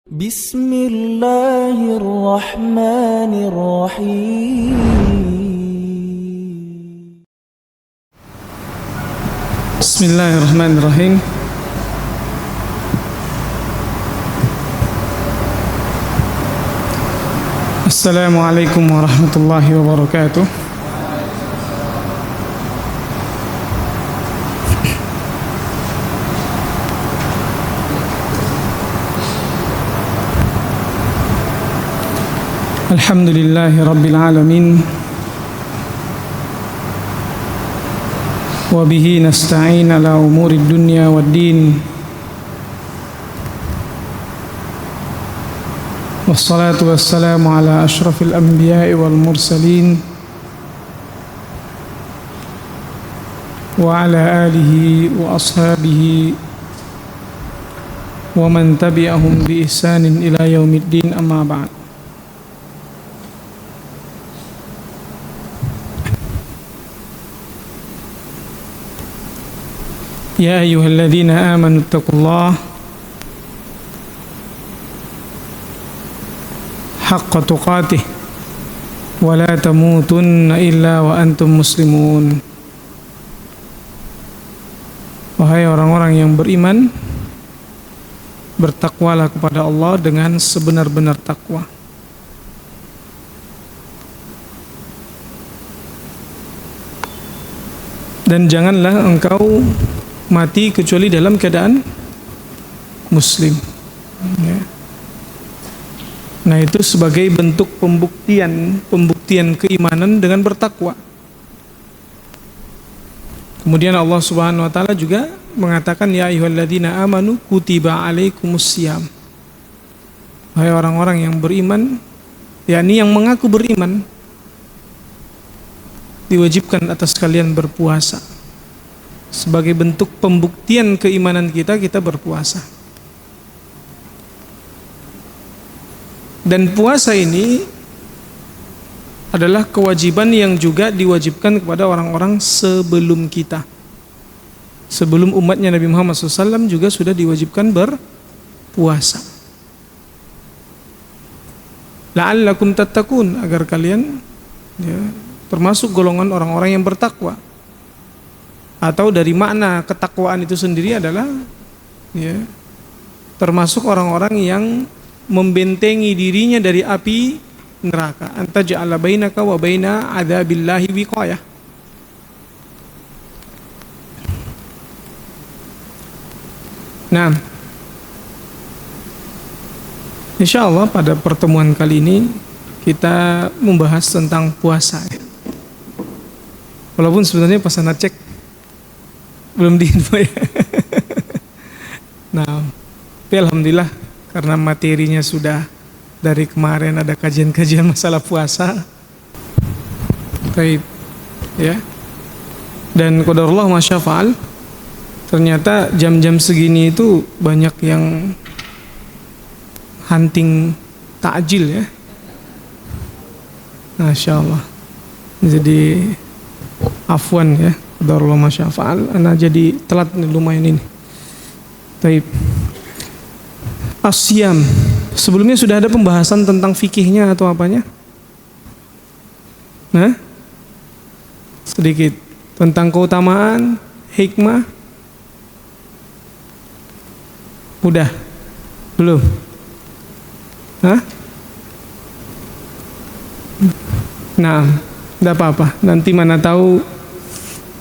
Bismillahirrahmanirrahim. Bismillahirrahmanirrahim. Assalamualaikum warahmatullahi wabarakatuh. Alhamdulillahi rabbil alamin. Wa bihi nasta'in ala umurid dunya waddin. Wassalatu wassalamu ala ashrafil anbiya'i wal mursalin wa ala alihi wa ashabihi wa man tabi'ahum bi ihsanin ila yaumiddin, amma ba'd. Ya ayyuhalladzina amanu taqullaha haqqa tuqatih wa la tamutunna illa wa antum muslimun. Wahai orang-orang yang beriman, bertakwalah kepada Allah dengan sebenar-benar takwa. Dan janganlah engkau mati kecuali dalam keadaan muslim, ya. Nah, itu sebagai bentuk pembuktian keimanan dengan bertakwa. Kemudian Allah Subhanahu wa taala juga mengatakan, ya ayyuhalladzina amanu kutiba alaikumusiyam. Wahai orang-orang yang beriman, yakni yang mengaku beriman, diwajibkan atas kalian berpuasa. Sebagai bentuk pembuktian keimanan kita berpuasa. Dan puasa ini adalah kewajiban yang juga diwajibkan kepada orang-orang sebelum kita. Sebelum umatnya Nabi Muhammad SAW juga sudah diwajibkan berpuasa. La'allakum tattaqun, agar kalian, ya, termasuk golongan orang-orang yang bertakwa. Atau dari makna ketakwaan itu sendiri adalah, ya, termasuk orang-orang yang membentengi dirinya dari api neraka. Anta ja'ala bainaka wa baina adzabillahi wiqayah. Nah, insyaallah pada pertemuan kali ini kita membahas tentang puasa, ya. Walaupun sebenarnya pas saya cek belum diinfo, ya. Nah, tapi alhamdulillah karena materinya sudah dari kemarin ada kajian-kajian masalah puasa. Baik, ya. Dan qadarullah masyafa'al, ternyata jam-jam segini itu banyak yang hunting takjil, ya. Masya Allah. Jadi afwan, ya, qadarullah masyafa'al, ana jadi telat nih lumayan ini. Baik. Asyam. Sebelumnya sudah ada pembahasan tentang fikihnya atau apanya? Nah, sedikit tentang keutamaan, hikmah. Udah? Belum? Hah? Nah, tidak apa-apa. Nanti mana tahu,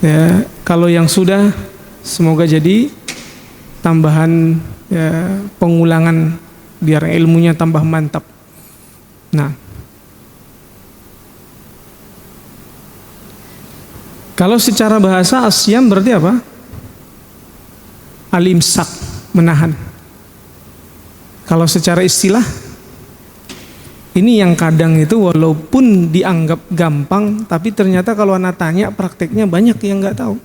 ya, kalau yang sudah semoga jadi tambahan, ya, pengulangan biar ilmunya tambah mantap. Nah, kalau secara bahasa asyam berarti apa? Al-imsak, menahan. Kalau secara istilah, ini yang kadang itu walaupun dianggap gampang, tapi ternyata kalau anak tanya prakteknya banyak yang nggak tahu.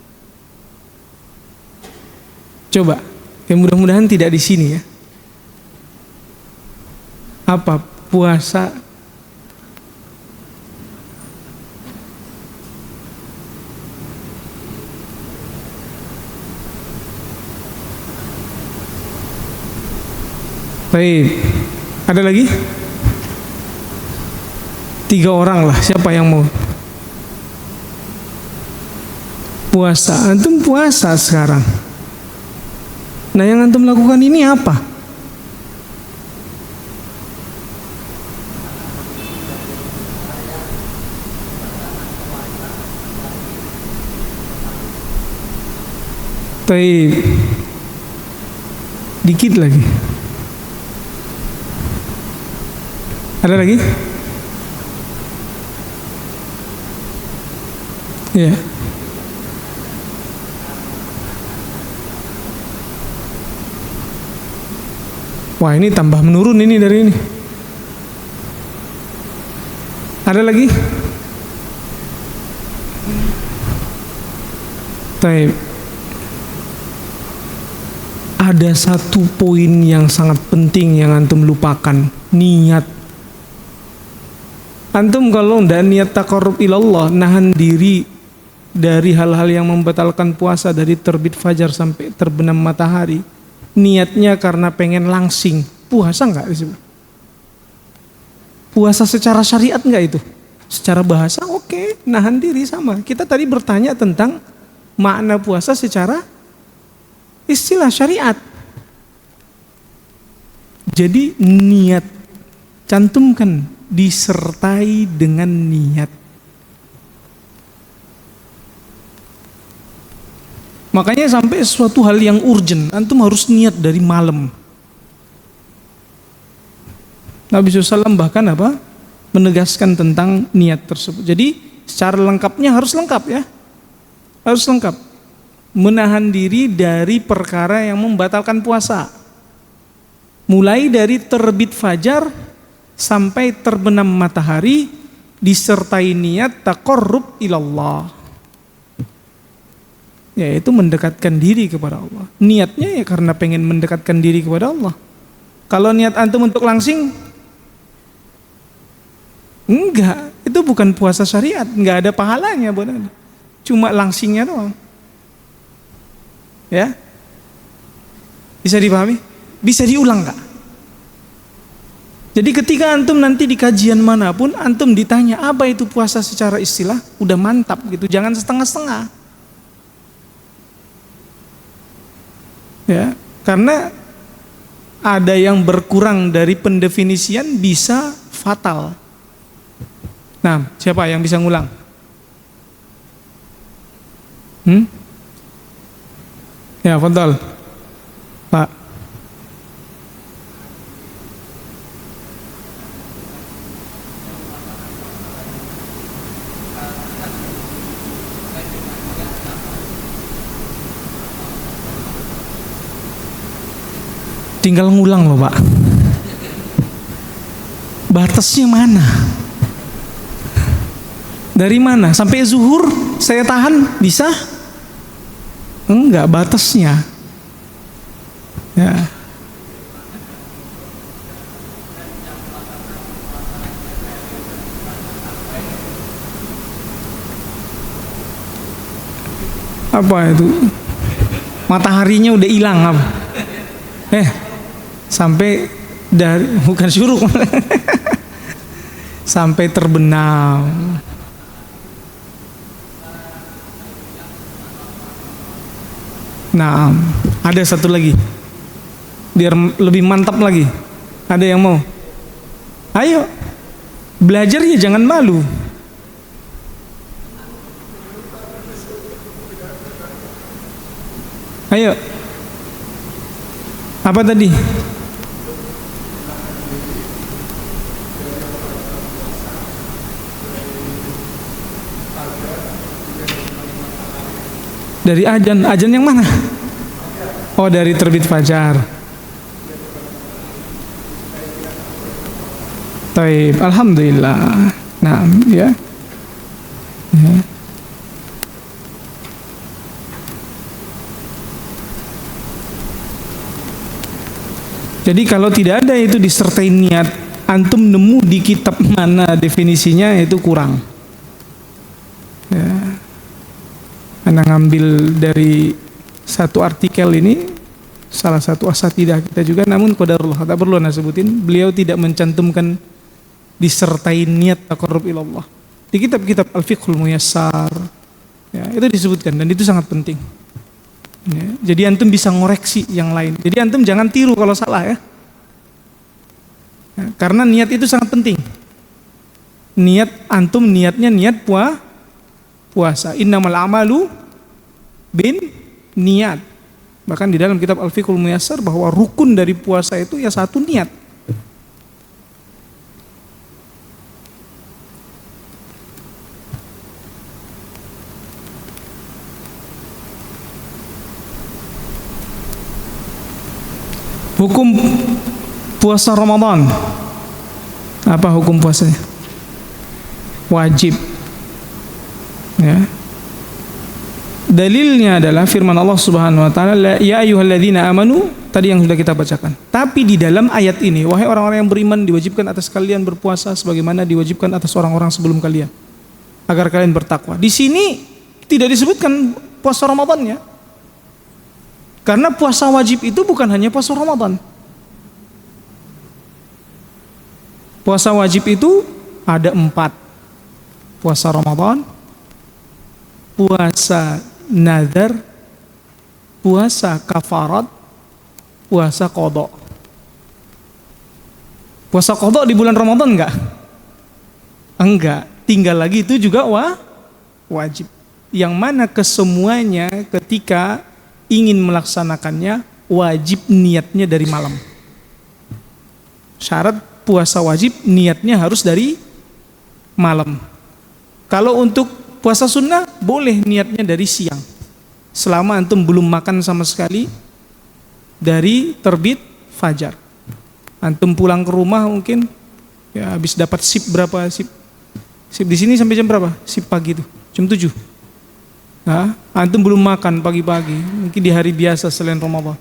Coba, ya mudah-mudahan tidak di sini, ya. Apa puasa? Baik. Ada lagi? 3 orang lah, siapa yang mau? Puasa, antum puasa sekarang. Nah, yang antum lakukan ini apa? Baik. Dikit lagi. Ada lagi? Ya. Wah, ini tambah menurun ini dari ini. Ada lagi? Baik. Ada satu poin yang sangat penting yang antum lupakan, niat. Antum kalau ndak niat taqarrub ilallah, nahan diri dari hal-hal yang membatalkan puasa dari terbit fajar sampai terbenam matahari, niatnya karena pengen langsing, puasa enggak disebut? Puasa secara syariat enggak itu? Secara bahasa oke, nahan diri sama. Kita tadi bertanya tentang makna puasa secara istilah syariat. Jadi niat, cantumkan, disertai dengan niat. Makanya sampai suatu hal yang urgent, antum harus niat dari malam. Nabi SAW bahkan apa? Menegaskan tentang niat tersebut. Jadi secara lengkapnya harus lengkap ya. Harus lengkap. Menahan diri dari perkara yang membatalkan puasa. Mulai dari terbit fajar sampai terbenam matahari disertai niat taqarrub ilallah. Yaitu mendekatkan diri kepada Allah. Niatnya ya karena pengen mendekatkan diri kepada Allah. Kalau niat antum untuk langsing, enggak, itu bukan puasa syariat, enggak ada pahalanya buat anda. Cuma langsingnya doang. Ya, bisa dipahami? Bisa diulang enggak? Jadi ketika antum nanti di kajian manapun, antum ditanya apa itu puasa secara istilah, udah mantap gitu, jangan setengah-setengah. Ya, karena ada yang berkurang dari pendefinisian bisa fatal. Nah, siapa yang bisa ngulang? Ya, fadhal. Pak. Tinggal ngulang loh, Pak. Batasnya mana? Dari mana? Sampai zuhur saya tahan bisa? Enggak, batasnya. Ya. Apa itu? Mataharinya udah hilang apa? Sampai dari bukan syuruk sampai terbenam. Nah, ada satu lagi biar lebih mantap lagi. Ada yang mau? Ayo belajar ya, jangan malu. Ayo, apa tadi? Dari azan yang mana? Oh, dari terbit fajar. Taib, alhamdulillah. Nah, ya. Jadi kalau tidak ada itu disertai niat, antum nemu di kitab mana definisinya itu kurang. Ya. Anda ngambil dari satu artikel ini salah satu asatidah kita juga, namun qadarullah, tak perlu anda sebutin, beliau tidak mencantumkan disertai niat taqarrub ilallah. Di kitab-kitab Al-Fiqhul Muyassar, ya, itu disebutkan dan itu sangat penting. Ya, jadi antum bisa ngoreksi yang lain. Jadi antum jangan tiru kalau salah ya. Ya, karena niat itu sangat penting. Niat antum niatnya niat puasa. Innamal amalu bin niat. Bahkan di dalam kitab Al-Fiqhul Muyassar bahwa rukun dari puasa itu ya satu niat. Hukum puasa Ramadan. Apa hukum puasanya? Wajib. Ya. Dalilnya adalah firman Allah Subhanahu wa taala, ya ayyuhalladzina amanu, tadi yang sudah kita bacakan. Tapi di dalam ayat ini, wahai orang-orang yang beriman, diwajibkan atas kalian berpuasa sebagaimana diwajibkan atas orang-orang sebelum kalian, agar kalian bertakwa. Di sini tidak disebutkan puasa Ramadannya. Karena puasa wajib itu bukan hanya puasa Ramadan. Puasa wajib itu ada 4. Puasa Ramadan, puasa nazar, puasa kafarat, puasa qada. Puasa qada di bulan Ramadan enggak? Enggak. Tinggal lagi itu juga wajib. Yang mana kesemuanya ketika ingin melaksanakannya wajib niatnya dari malam. Syarat puasa wajib niatnya harus dari malam. Kalau untuk puasa sunnah boleh niatnya dari siang, selama antum belum makan sama sekali dari terbit fajar. Antum pulang ke rumah mungkin ya habis dapat sip berapa sip di sini sampai jam berapa? Sip pagi itu jam 7. Nah, antum belum makan pagi-pagi, mungkin di hari biasa selain Ramadan.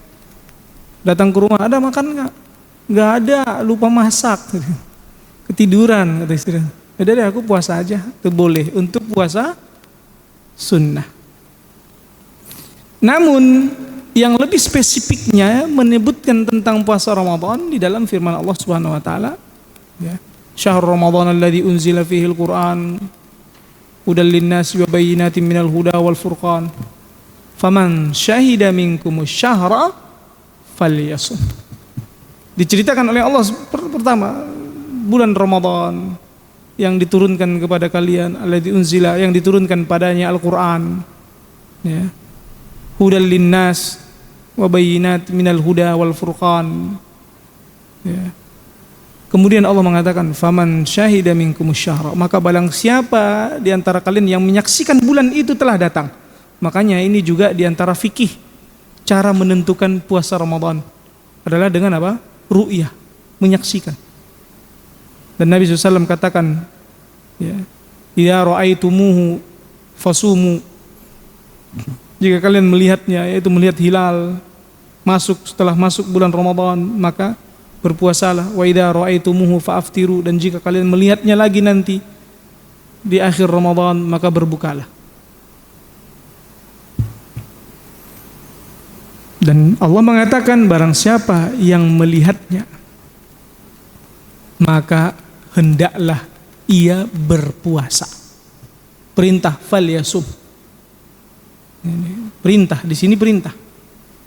Datang ke rumah, ada makan nggak? Nggak ada, lupa masak, ketiduran kata istri. Udah deh aku puasa aja, itu boleh untuk puasa sunnah. Namun yang lebih spesifiknya menyebutkan tentang puasa Ramadan di dalam firman Allah Subhanahu wa taala, ya. Syahrul Ramadan alladzi unzila fihi al-Qur'an hudal linnasi wa bayyinatin minal huda wal furqan faman syahida minkumus syahra falyasum. Diceritakan oleh Allah pertama bulan Ramadan yang diturunkan kepada kalian, alladzi unzila, yang diturunkan padanya Al-Qur'an, ya. Hudal linnas wa bayyinatin minal huda wal furqan, ya. Kemudian Allah mengatakan, faman syahida minkumus syahra, maka barang siapa di antara kalian yang menyaksikan bulan itu telah datang. Makanya ini juga di antara fikih cara menentukan puasa Ramadan adalah dengan apa? Ru'yah, menyaksikan. Dan Nabi SAW katakan, ya, idza ra'aitumuhu fasumu, jika kalian melihatnya, yaitu melihat hilal setelah masuk bulan Ramadan, maka berpuasalah. Wa idza ra'aitumuhu fa'aftiru, dan jika kalian melihatnya lagi nanti di akhir Ramadan, maka berbukalah. Dan Allah mengatakan barang siapa yang melihatnya, maka hendaklah ia berpuasa. Perintah falyasum. Perintah di sini perintah.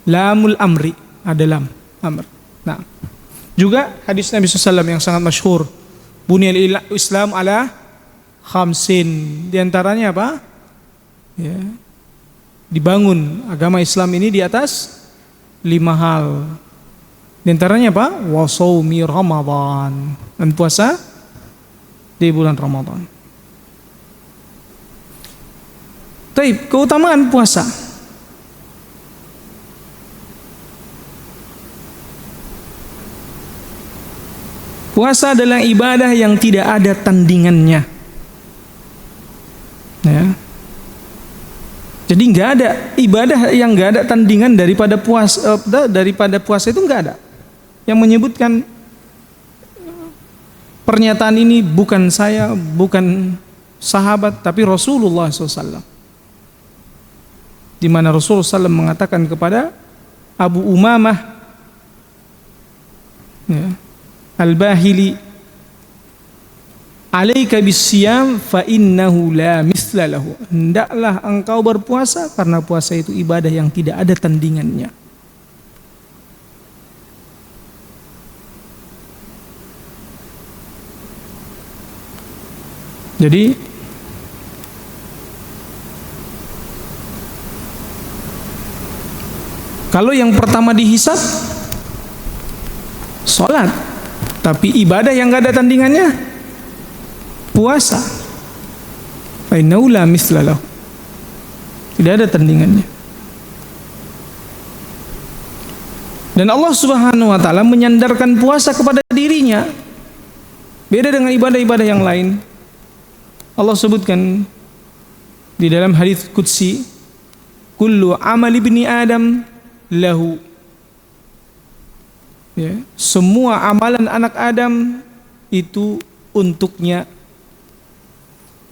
Lamul amri, ada lam amr. Nah, juga hadis Nabi SAW yang sangat masyhur, Bunyal Islam ala khamsin. Di antaranya apa? Ya, dibangun agama Islam ini di atas 5 hal. Di antaranya apa? Wa shaumi Ramadan, dan puasa di bulan Ramadan. Taib, keutamaan puasa. Puasa adalah ibadah yang tidak ada tandingannya. Ya. Jadi nggak ada ibadah yang nggak ada tandingan daripada puasa itu nggak ada. Yang menyebutkan pernyataan ini bukan saya, bukan sahabat, tapi Rasulullah SAW. Di mana Rasulullah SAW mengatakan kepada Abu Umamah ya, Al-Bahili, alaika bisiyam fa innahu la misla lahu. Hendaklah engkau berpuasa karena puasa itu ibadah yang tidak ada tandingannya. Jadi kalau yang pertama dihisab sholat, tapi ibadah yang gak ada tandingannya puasa. Fa innahu la misla lahu. Tidak ada tandingannya. Dan Allah Subhanahu wa taala menyandarkan puasa kepada dirinya. Beda dengan ibadah-ibadah yang lain. Allah sebutkan di dalam hadis qudsi, kullu amali ibni Adam lahu. Ya, semua amalan anak Adam itu untuknya,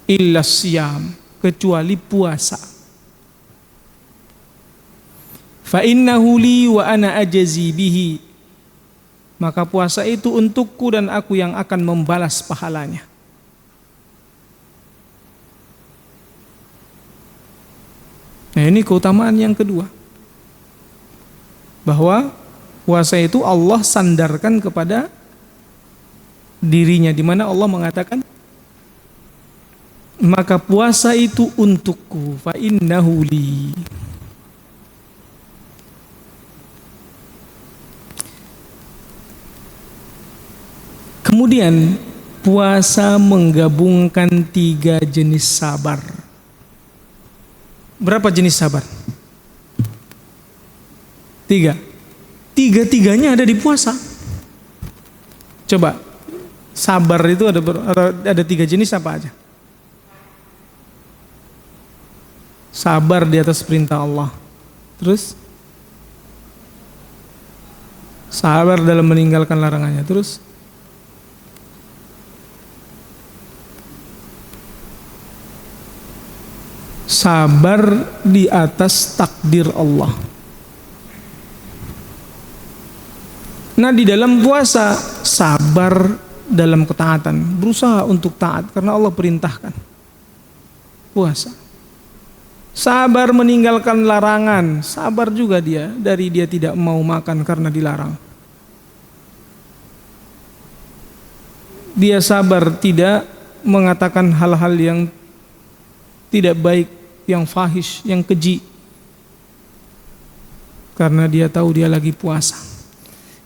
illa siyam, kecuali puasa. Fa innahu li wa ana ajzi bihi. Maka puasa itu untukku dan aku yang akan membalas pahalanya. Nah, ini keutamaan yang kedua, bahwa puasa itu Allah sandarkan kepada dirinya, di mana Allah mengatakan, maka puasa itu untukku, fa innahu li. Kemudian puasa menggabungkan 3 jenis sabar. Berapa jenis sabar? 3. Tiga-tiganya ada di puasa. Coba, sabar itu ada 3 jenis apa aja? Sabar di atas perintah Allah. Terus sabar dalam meninggalkan larangannya. Terus sabar di atas takdir Allah. Nah, di dalam puasa sabar dalam ketaatan, berusaha untuk taat karena Allah perintahkan. Puasa. Sabar meninggalkan larangan, sabar juga dia dari dia tidak mau makan karena dilarang. Dia sabar tidak mengatakan hal-hal yang tidak baik, yang fahish, yang keji, karena dia tahu dia lagi puasa.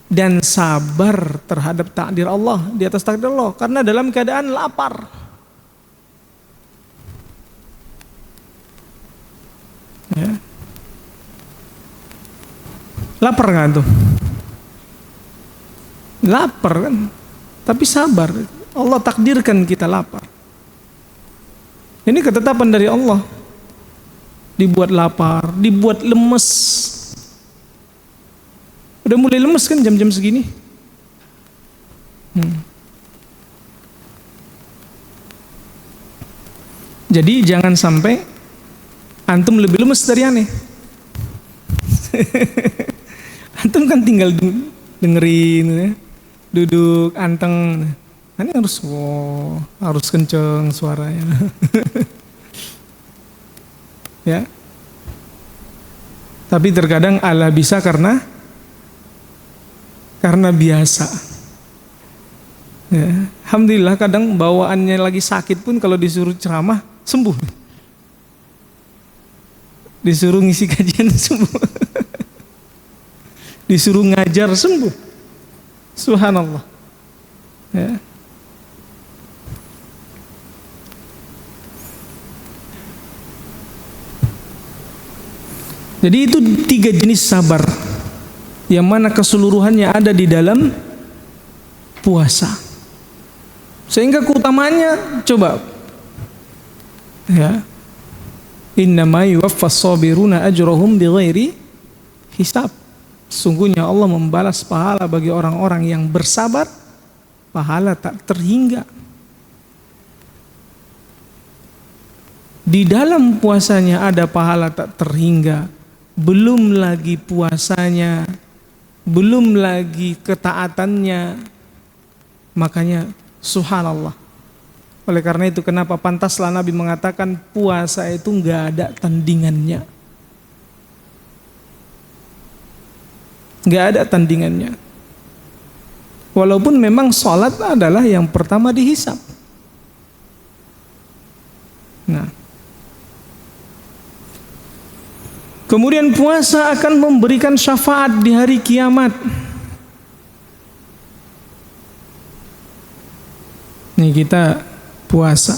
Dan sabar terhadap takdir Allah, di atas takdir Allah, karena dalam keadaan lapar. Ya. Lapar kan tuh? Lapar kan? Tapi sabar, Allah takdirkan kita lapar. Ini ketetapan dari Allah. Dibuat lapar, dibuat lemes. Udah mulai lemes kan jam-jam segini. Jadi jangan sampai antum lebih lemes dari aneh. Antum kan tinggal dengerin ya. Duduk anteng. Ini harus kenceng suaranya. Ya. Tapi terkadang ala bisa karena biasa. Ya. Alhamdulillah kadang bawaannya lagi sakit pun kalau disuruh ceramah sembuh. Disuruh ngisi kajian sembuh. Disuruh ngajar sembuh. Subhanallah. Ya. Jadi itu 3 jenis sabar yang mana keseluruhannya ada di dalam puasa. Sehingga keutamaannya coba ya. Innama yuwaffas sabiruna ajrahum bighairi hisab. Sungguhnya Allah membalas pahala bagi orang-orang yang bersabar, pahala tak terhingga. Di dalam puasanya ada pahala tak terhingga belum lagi puasanya, belum lagi ketaatannya. Makanya subhanallah. Oleh karena itu kenapa pantaslah Nabi mengatakan puasa itu nggak ada tandingannya. Nggak ada tandingannya. Walaupun memang sholat adalah yang pertama dihisab. Nah, kemudian puasa akan memberikan syafaat di hari kiamat. Nih kita puasa,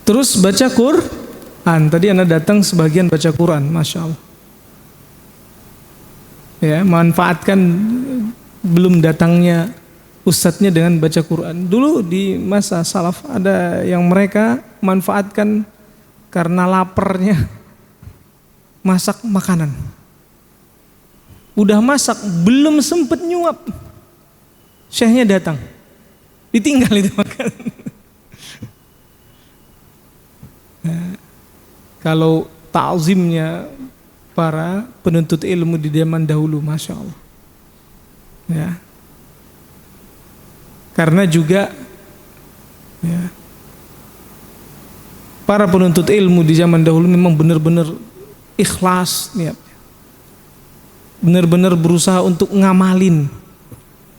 terus baca Quran. Tadi Anda datang sebagian baca Quran, Masya Allah. Ya, manfaatkan belum datangnya ustadznya dengan baca Quran. Dulu di masa salaf ada yang mereka manfaatkan karena laparnya masak makanan. Udah masak, belum sempet nyuap, syekhnya datang, ditinggal itu makanan. Nah, kalau ta'zimnya para penuntut ilmu di zaman dahulu, Masya Allah. Ya. Karena juga ya, para penuntut ilmu di zaman dahulu memang benar-benar ikhlas niatnya, benar-benar berusaha untuk ngamalin.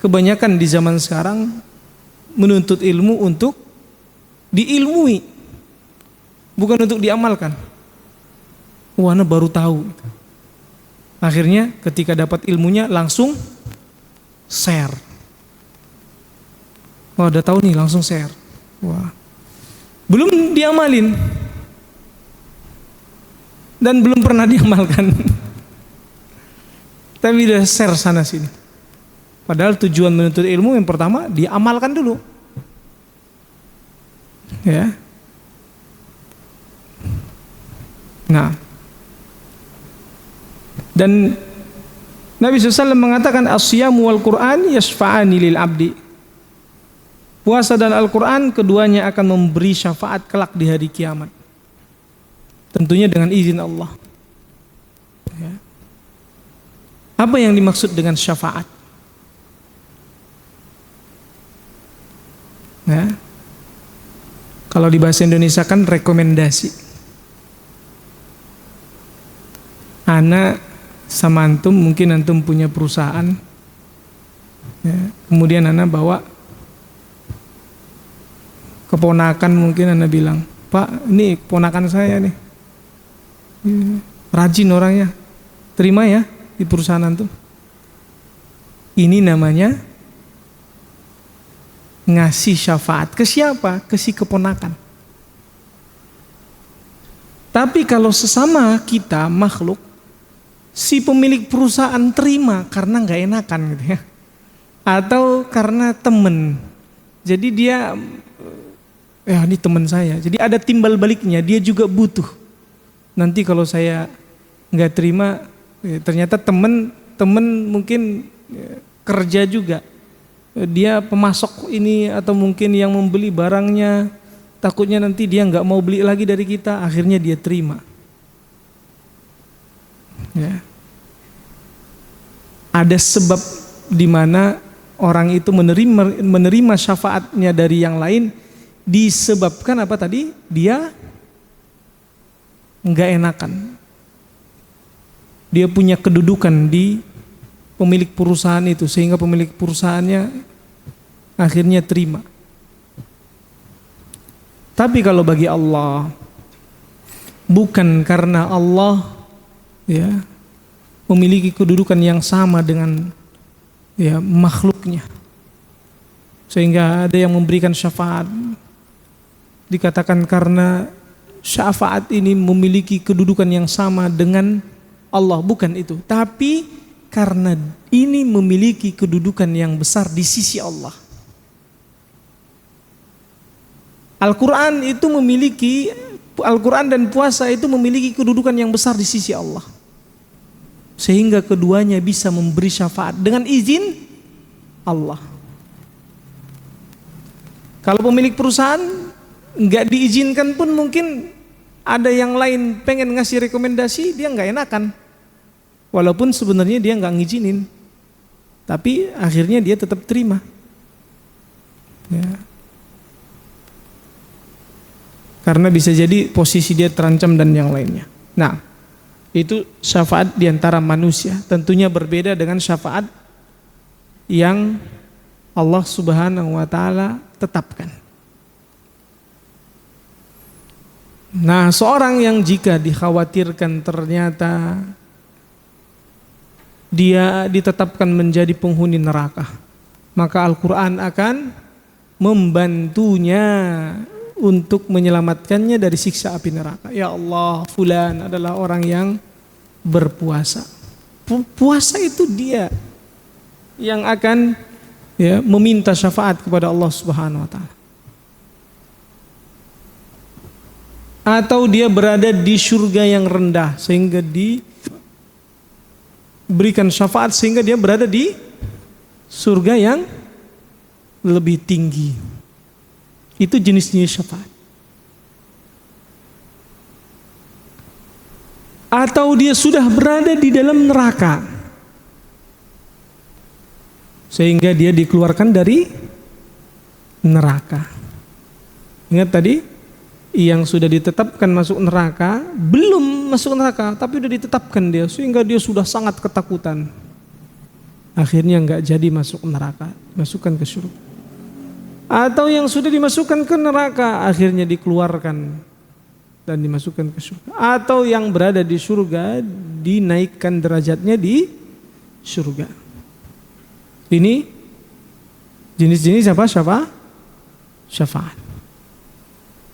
Kebanyakan di zaman sekarang menuntut ilmu untuk diilmui, bukan untuk diamalkan. Wah, ana baru tahu. Akhirnya ketika dapat ilmunya langsung share. Wah, udah tahu nih, langsung share. Wah, belum diamalin dan belum pernah diamalkan. Tapi udah share sana sini. Padahal tujuan menuntut ilmu yang pertama diamalkan dulu. Ya. Nah, dan Nabi SAW mengatakan as-siyamu wal Qur'an yashfa'ani lil abdi. Puasa dan Al-Quran keduanya akan memberi syafaat kelak di hari kiamat. Tentunya dengan izin Allah. Ya. Apa yang dimaksud dengan syafaat? Ya. Kalau di bahasa Indonesia kan rekomendasi. Ana sama antum, mungkin antum punya perusahaan, ya, kemudian ana bawa keponakan, mungkin ana bilang, Pak, ini keponakan saya nih, rajin orangnya, terima ya di perusahaan antum. Ini namanya ngasih syafaat. Ke siapa? Ke si keponakan. Tapi kalau sesama kita makhluk, si pemilik perusahaan terima karena nggak enakan gitu ya, atau karena temen, jadi dia ya ini teman saya, jadi ada timbal baliknya, dia juga butuh. Nanti kalau saya nggak terima, ya, ternyata temen mungkin ya, kerja juga, dia pemasok ini atau mungkin yang membeli barangnya, takutnya nanti dia nggak mau beli lagi dari kita, akhirnya dia terima. Ya. Ada sebab di mana orang itu menerima syafaatnya dari yang lain, disebabkan apa tadi? Dia nggak enakan. Dia punya kedudukan di pemilik perusahaan itu, sehingga pemilik perusahaannya akhirnya terima. Tapi kalau bagi Allah, bukan karena Allah ya memiliki kedudukan yang sama dengan ya makhluknya, sehingga ada yang memberikan syafaat, dikatakan karena syafaat ini memiliki kedudukan yang sama dengan Allah, bukan itu, tapi karena ini memiliki kedudukan yang besar di sisi Allah. Al-Quran itu memiliki, Al-Quran dan puasa itu memiliki kedudukan yang besar di sisi Allah, sehingga keduanya bisa memberi syafaat dengan izin Allah. Kalau pemilik perusahaan nggak diizinkan pun mungkin ada yang lain pengen ngasih rekomendasi, dia nggak enakan. Walaupun sebenarnya dia nggak ngizinin, tapi akhirnya dia tetap terima. Ya. Karena bisa jadi posisi dia terancam dan yang lainnya. Nah, itu syafaat diantara manusia. Tentunya berbeda dengan syafaat yang Allah Subhanahu wa Ta'ala tetapkan. Nah, seorang yang jika dikhawatirkan ternyata dia ditetapkan menjadi penghuni neraka, maka Al-Quran akan membantunya untuk menyelamatkannya dari siksa api neraka. Ya Allah, fulan adalah orang yang berpuasa. Puasa itu dia yang akan meminta syafaat kepada Allah Subhanahu wa Ta'ala. Atau dia berada di surga yang rendah sehingga diberikan syafaat sehingga dia berada di surga yang lebih tinggi. Itu jenis-jenis syafaat. Atau dia sudah berada di dalam neraka sehingga dia dikeluarkan dari neraka. Ingat tadi, yang sudah ditetapkan masuk neraka belum masuk neraka, tapi sudah ditetapkan dia sehingga dia sudah sangat ketakutan. Akhirnya nggak jadi masuk neraka, masukkan ke surga. Atau yang sudah dimasukkan ke neraka akhirnya dikeluarkan dan dimasukkan ke surga. Atau yang berada di surga dinaikkan derajatnya di surga. Ini jenis-jenis apa? Syafaat.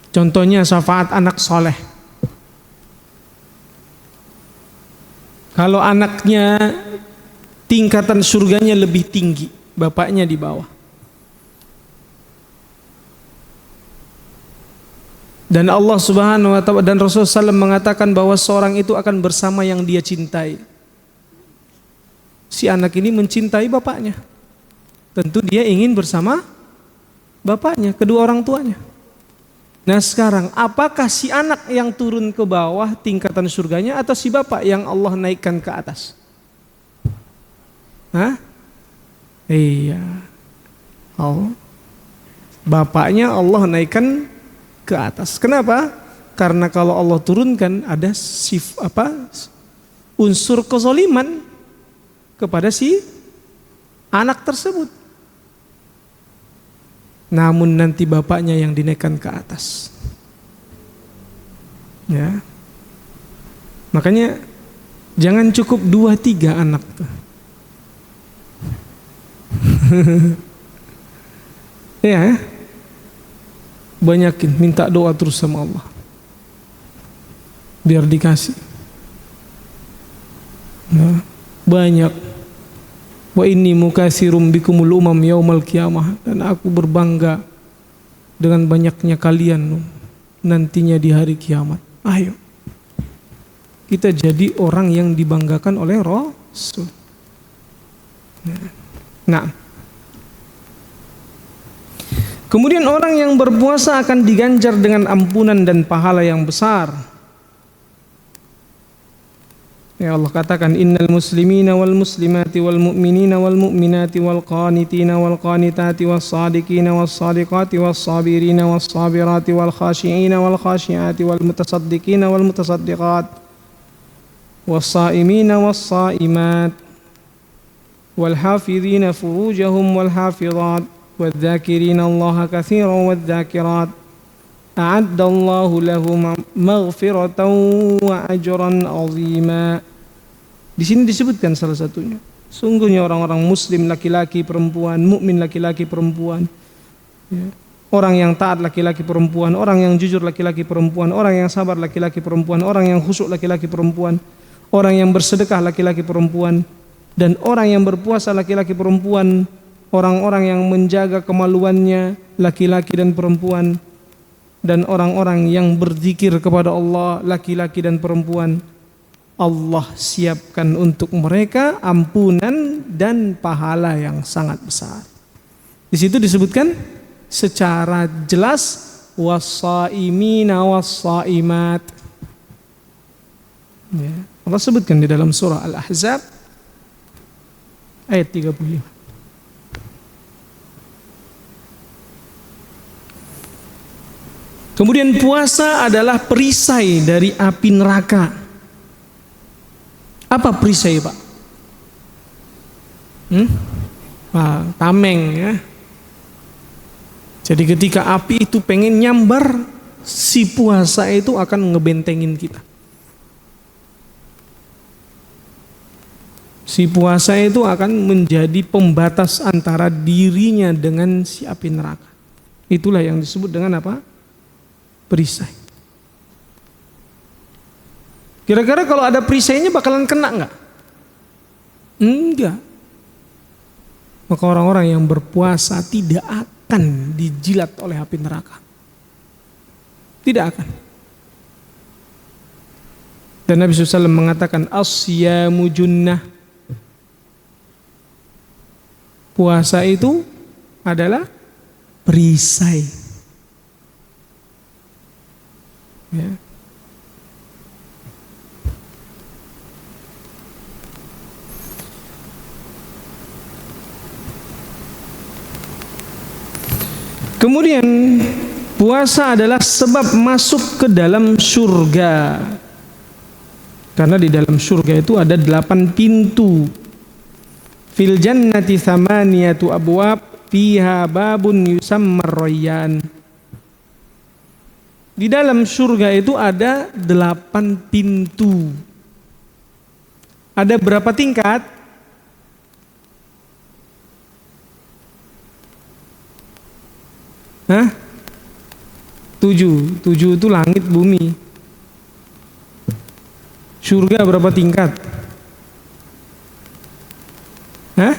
Contohnya syafaat anak soleh. Kalau anaknya tingkatan surganya lebih tinggi, bapaknya di bawah. Dan Allah Subhanahu wa Ta'ala dan Rasulullah SAW mengatakan bahwa seorang itu akan bersama yang dia cintai. Si anak ini mencintai bapaknya. Tentu dia ingin bersama bapaknya, kedua orang tuanya. Nah sekarang, apakah si anak yang turun ke bawah tingkatan surganya atau si bapak yang Allah naikkan ke atas? Hah? Iya. Oh. Bapaknya Allah naikkan ke atas. Kenapa? Karena kalau Allah turunkan ada unsur kezaliman kepada si anak tersebut. Namun nanti bapaknya yang dinaikkan ke atas. Ya. Makanya jangan cukup 2-3 anak tuh. Ya. Banyakin, minta doa terus sama Allah. Biar dikasih. Nah, banyak. Wa inni mukatsirum bikumul umam yaumal qiyamah, dan aku berbangga dengan banyaknya kalian nantinya di hari kiamat. Ayo kita jadi orang yang dibanggakan oleh Rasul. Nah, kemudian orang yang berpuasa akan diganjar dengan ampunan dan pahala yang besar. Ya Allah katakan, innal muslimina wal muslimati wal mu'minina wal mu'minati wal qanitina wal qanitati was sadiqina was sadiqati was sabirina was sabirati wal khashiina wal khashiati wal mutasaddiqina wal mutasaddiqat was saimina was saimat wal hafizina furujahum wal hafizat wal dzakirina Allah katsiran wal dzakirat a'addallahu lahum maghfiratan wa ajran 'azima. Di sini disebutkan salah satunya. Sungguhnya orang-orang muslim laki-laki perempuan, mukmin laki-laki perempuan, ya. Orang yang taat laki-laki perempuan, orang yang jujur laki-laki perempuan, orang yang sabar laki-laki perempuan, orang yang khusyuk laki-laki perempuan, orang yang bersedekah laki-laki perempuan, dan orang yang berpuasa laki-laki perempuan, orang-orang yang menjaga kemaluannya laki-laki dan perempuan, dan orang-orang yang berzikir kepada Allah laki-laki dan perempuan, Allah siapkan untuk mereka ampunan dan pahala yang sangat besar. Di situ disebutkan secara jelas was-saimina was-saimat. Ya. Allah sebutkan di dalam surah Al-Ahzab ayat 35. Kemudian puasa adalah perisai dari api neraka. Apa perisai, Pak? Tameng ya. Jadi ketika api itu pengen nyambar, si puasa itu akan ngebentengin kita. Si puasa itu akan menjadi pembatas antara dirinya dengan si api neraka. Itulah yang disebut dengan apa? Perisai. Kira-kira kalau ada perisainya bakalan kena enggak? Enggak. Maka orang-orang yang berpuasa tidak akan dijilat oleh api neraka. Tidak akan. Dan Nabi SAW mengatakan as-siyamu junnah. Puasa itu adalah perisai. Ya. Kemudian puasa adalah sebab masuk ke dalam surga. Karena di dalam surga itu ada 8 pintu. Fil jannati thamaniyatu abwab fiha babun yusammar rayyan. Di dalam surga itu ada 8 pintu. Ada berapa tingkat? Hah? 7. 7 itu langit bumi. Surga berapa tingkat? Hah?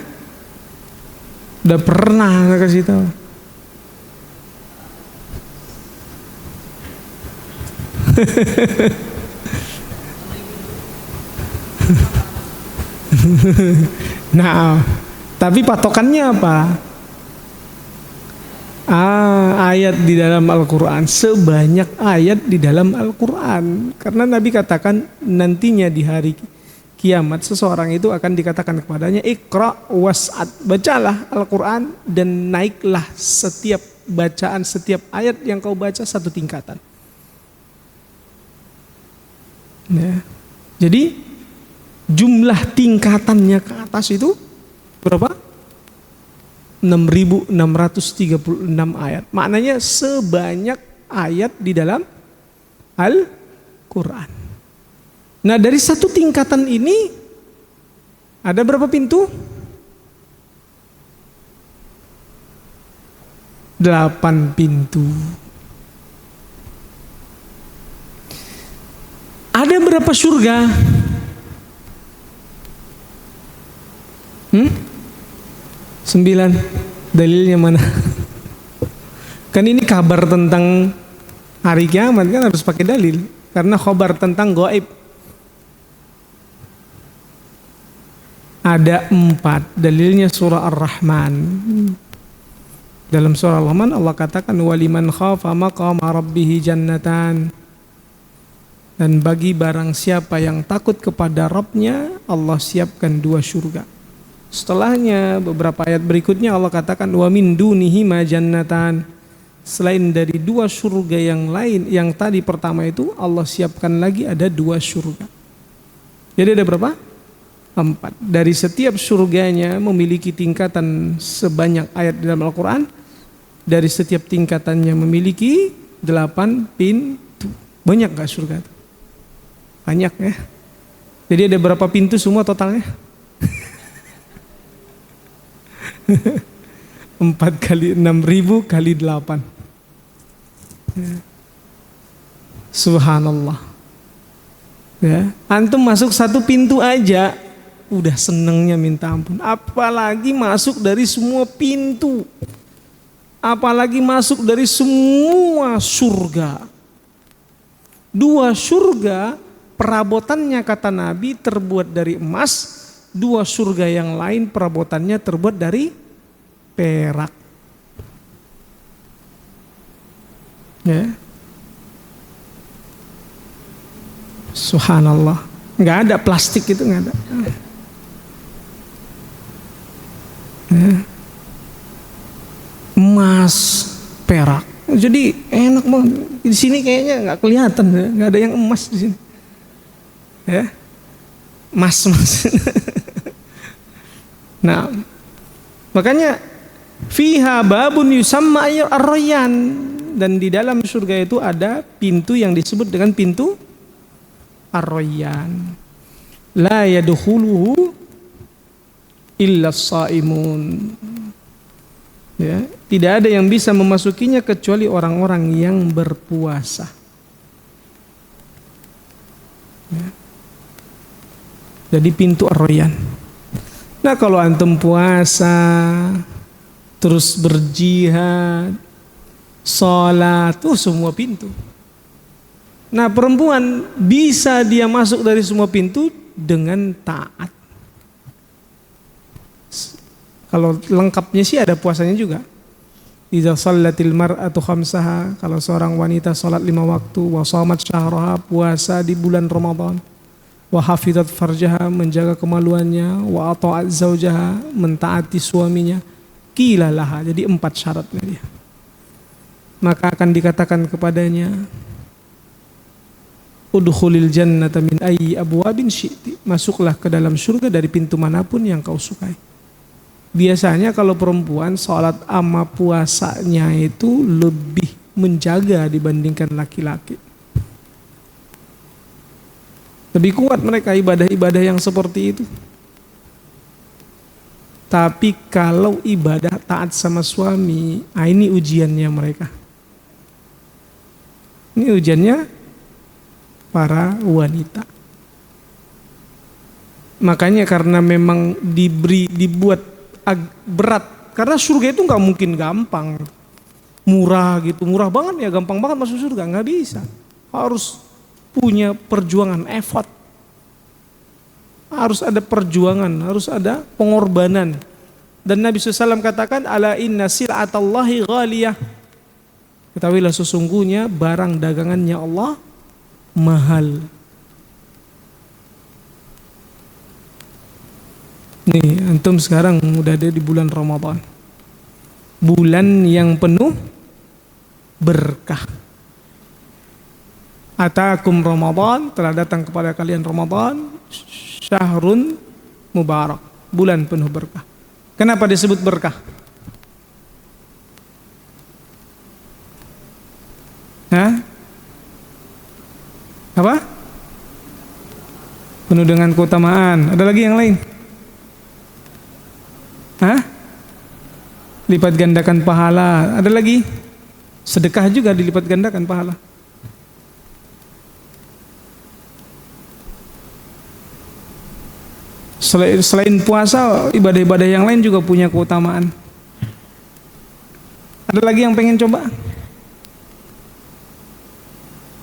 Udah pernah nggak kasih tahu? Nah, tapi patokannya apa? Ayat di dalam Al-Quran, sebanyak ayat di dalam Al-Quran. Karena Nabi katakan nantinya di hari kiamat seseorang itu akan dikatakan kepadanya Iqra was'ad, bacalah Al-Quran dan naiklah setiap bacaan, setiap ayat yang kau baca 1 tingkatan. Ya. Jadi jumlah tingkatannya ke atas itu berapa? 6.636 ayat. Maknanya sebanyak ayat di dalam Al-Quran. Nah, dari 1 tingkatan ini ada berapa pintu? 8 pintu. Ada berapa surga? 9. Dalilnya mana? Kan ini kabar tentang hari kiamat, kan harus pakai dalil. Karena khabar tentang gaib. Ada 4. Dalilnya surah Ar-Rahman. Dalam surah Ar-Rahman Allah katakan waliman khafa maqama rabbih jannatan. Dan bagi barang siapa yang takut kepada Rabbnya, Allah siapkan 2 surga. Setelahnya beberapa ayat berikutnya Allah katakan wa min dunihi ma jannatan. Selain dari 2 surga yang lain, yang tadi pertama itu Allah siapkan lagi ada 2 surga. Jadi ada berapa? 4. Dari setiap surganya memiliki tingkatan sebanyak ayat dalam Al-Quran. Dari setiap tingkatannya memiliki 8 pintu. Banyak gak surga itu? Banyak ya. Jadi ada berapa pintu semua totalnya? 4 kali 6.000 kali 8. Subhanallah. Ya, antum masuk 1 pintu aja udah senengnya minta ampun. Apalagi masuk dari semua pintu. Apalagi masuk dari semua surga. 2 surga perabotannya kata Nabi terbuat dari emas. 2 surga yang lain perabotannya terbuat dari perak. Ya. Subhanallah. nggak ada plastik itu nggak ada. Ya. Emas, perak, jadi enak banget. Di sini kayaknya nggak kelihatan, ya. Nggak ada yang emas di sini. Ya, mas. Nah, makanya fiha babun yusamma ar-rayyan, dan di dalam surga itu ada pintu yang disebut dengan pintu ar-rayyan. La yadkhuluhu illa as-saimun. Ya, tidak ada yang bisa memasukinya kecuali orang-orang yang berpuasa. Ya. Jadi pintu ar-rayyan. Nah, kalau antum puasa, terus berjihad, sholat, semua pintu. Nah, perempuan bisa dia masuk dari semua pintu dengan taat. Kalau lengkapnya sih ada puasanya juga. Idza shallatil mar'atu khamsaha, kalau seorang wanita salat 5 waktu, wa shamat syahraha, puasa di bulan Ramadan, wa hafizat farjaha, menjaga kemaluannya, wa ata'at zaujaha, mentaati suaminya, qila laha, jadi 4 syaratnya dia. Maka akan dikatakan kepadanya, udkhulil jannata min ayyi abwabin syi'ti, masuklah ke dalam surga dari pintu manapun yang kau sukai. Biasanya kalau perempuan sholat sama puasanya itu lebih menjaga dibandingkan laki-laki. Lebih kuat mereka ibadah-ibadah yang seperti itu. Tapi kalau ibadah taat sama suami, ini ujiannya mereka. Ini ujiannya para wanita. Makanya karena memang dibuat berat, karena surga itu nggak mungkin gampang, murah gitu, murah banget ya, gampang banget masuk surga, nggak bisa. Harus punya perjuangan, effort, harus ada perjuangan, harus ada pengorbanan. Dan Nabi SAW katakan, ala inna sil'atallahi ghaliyah, ketahuilah sesungguhnya barang dagangannya Allah mahal. Nih, antum sekarang udah ada di bulan Ramadan. Bulan yang penuh berkah. Atakum Ramadan, telah datang kepada kalian Ramadan, syahrun mubarak, bulan penuh berkah. Kenapa disebut berkah? Hah? Apa? Penuh dengan keutamaan. Ada lagi yang lain? Hah? Lipat gandakan pahala. Ada lagi? Sedekah juga dilipat gandakan pahala. Selain puasa, ibadah-ibadah yang lain juga punya keutamaan. Ada lagi yang pengen coba?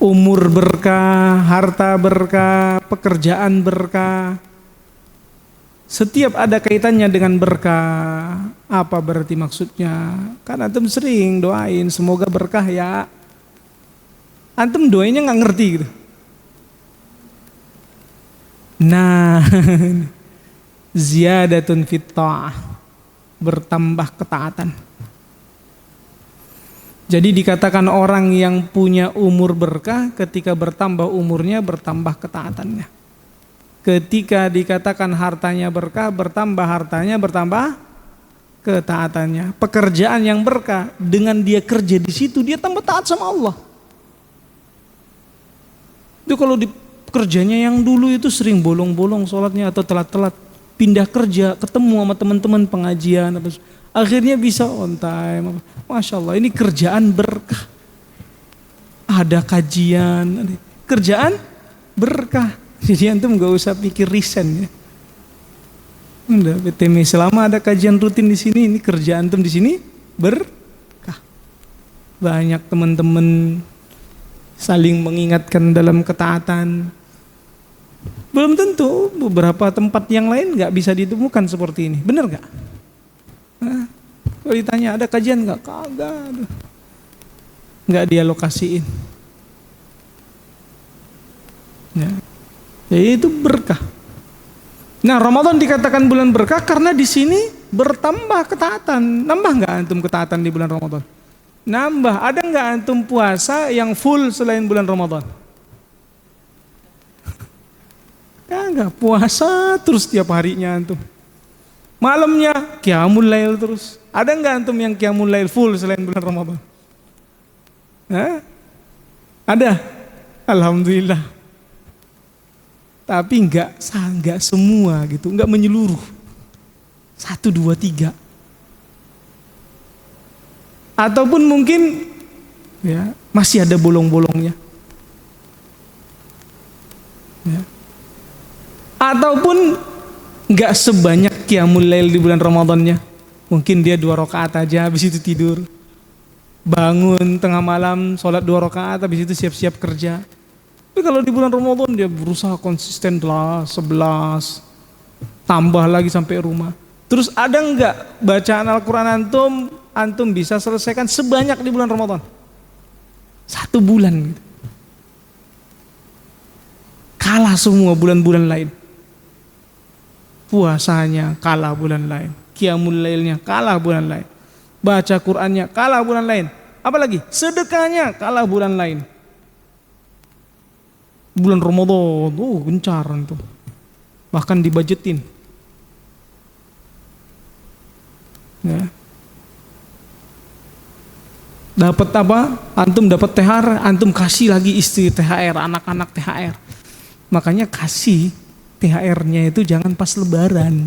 Umur berkah, harta berkah, pekerjaan berkah. Setiap ada kaitannya dengan berkah. Apa berarti maksudnya? Kan antum sering doain semoga berkah ya. Antum doainnya nggak ngerti gitu. Nah, ziyadatun fit ta'ah, bertambah ketaatan. Jadi dikatakan orang yang punya umur berkah, ketika bertambah umurnya bertambah ketaatannya. Ketika dikatakan hartanya berkah, bertambah hartanya, bertambah ketaatannya. Pekerjaan yang berkah, dengan dia kerja di situ dia tambah taat sama Allah. Itu kalau di kerjanya yang dulu itu sering bolong-bolong sholatnya atau telat-telat, pindah kerja, ketemu sama teman-teman pengajian, akhirnya bisa on time. Masya Allah, ini kerjaan berkah. Ada kajian, kerjaan berkah. Jadi antum gak usah pikir resign ya. Udah PTM selama ada kajian rutin di sini, ini kerjaan antum di sini berkah. Banyak teman-teman saling mengingatkan dalam ketaatan. Belum tentu beberapa tempat yang lain nggak bisa ditemukan seperti ini, bener nggak? Nah, kalau ditanya ada kajian nggak? Kagak, nggak dialokasiin. Ya. Jadi itu berkah. Nah, Ramadan dikatakan bulan berkah karena di sini bertambah ketaatan. Nambah nggak antum ketaatan di bulan Ramadan? Nambah. Ada nggak antum puasa yang full selain bulan Ramadan? Nggak, puasa terus tiap harinya antum. Malamnya qiyamul lail terus. Ada nggak antum yang qiyamul lail full selain bulan Ramadan? Hah? Ada? Alhamdulillah. Tapi enggak semua gitu, enggak menyeluruh. 1, 2, 3. Ataupun mungkin ya masih ada bolong-bolongnya. Ya. Ataupun enggak sebanyak qiyamul lail di bulan Ramadannya. Mungkin dia 2 rakaat aja, habis itu tidur. Bangun tengah malam, sholat 2 rakaat, habis itu siap-siap kerja. Tapi kalau di bulan Ramadan dia berusaha konsisten 11, tambah lagi sampai rumah. Terus ada enggak bacaan Al-Quran antum bisa selesaikan sebanyak di bulan Ramadan? 1 bulan gitu. Kalah semua bulan-bulan lain. Puasanya kalah bulan lain, qiyamul lailnya kalah bulan lain, baca Qur'annya kalah bulan lain. Apalagi sedekahnya kalah bulan lain. Bulan Ramadan, gencar tuh. Bahkan dibajetin. Ya. Dapat apa? Antum dapat THR, antum kasih lagi istri THR, anak-anak THR. Makanya kasih THR-nya itu jangan pas lebaran.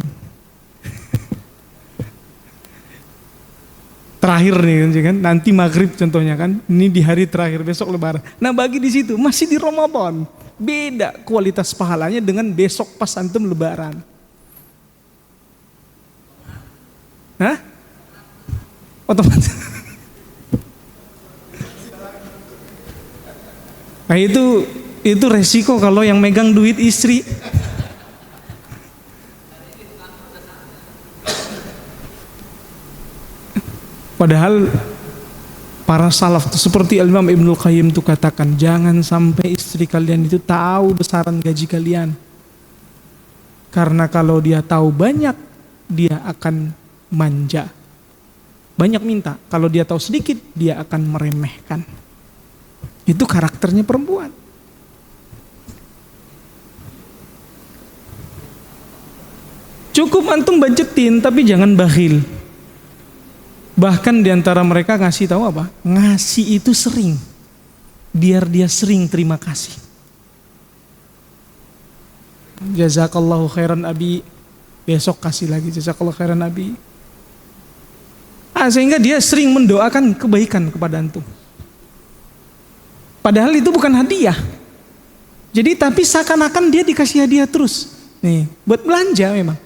Terakhir nih kan, nanti maghrib contohnya kan, ini di hari terakhir besok lebaran. Nah bagi di situ masih di Ramadan, beda kualitas pahalanya dengan besok pas antum lebaran. Hah? Otomatis. Nah itu resiko kalau yang megang duit istri. Padahal para salaf seperti Imam Ibnul Qayyim itu katakan, jangan sampai istri kalian itu tahu besaran gaji kalian. Karena kalau dia tahu banyak, dia akan manja. Banyak minta. Kalau dia tahu sedikit, dia akan meremehkan. Itu karakternya perempuan. Cukup antum budgetin, tapi jangan bakhil. Bahkan diantara mereka ngasih tahu apa? Ngasih itu sering, biar dia sering terima kasih. Jazakallahu khairan abi, besok kasih lagi jazakallahu khairan abi. Sehingga dia sering mendoakan kebaikan kepada antum. Padahal itu bukan hadiah. Jadi tapi seakan-akan dia dikasih hadiah terus. Nih, buat belanja memang.